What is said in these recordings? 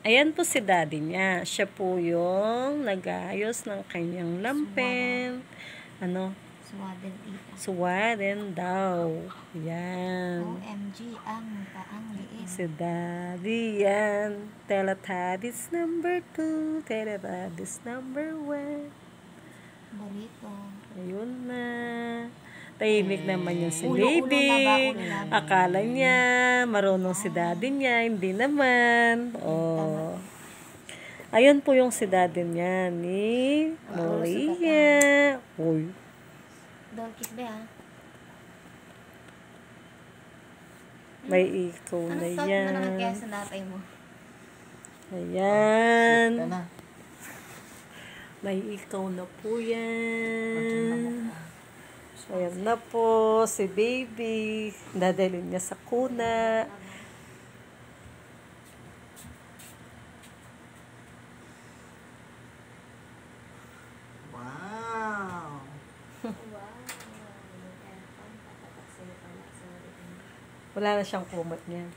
Ayan po si daddy niya. Siya po yung nag-aayos ng kanyang lampin. Ano? Swaden ita. Swaden daw. Yan. OMG, ang liit. Si daddy yan. Teletubbies number 2. Teletubbies number 1. Balito. Ayun na. Tahimik naman yung si Ulo baby. na ba? Akala niya, marunong si daddy niya. Hindi naman. Oh. Ayun po yung si daddy niya ni Maria. Uy. Don't kiss ba ha? May ikaw na Anong thought mo naman kaya yan. sa tatay mo? Ayan. May ikaw na po yan. Ayan na po si baby. Dadalhin niya sa kuna. Wow! Wala na siyang kumot niya.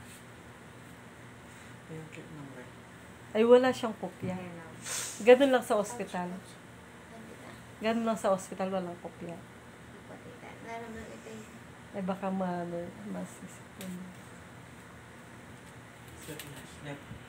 Yung cute number. Ay, wala siyang kopya. Ganun lang sa ospital. Ganun lang sa ospital, walang kopya. Ay, baka masisipin. Snap.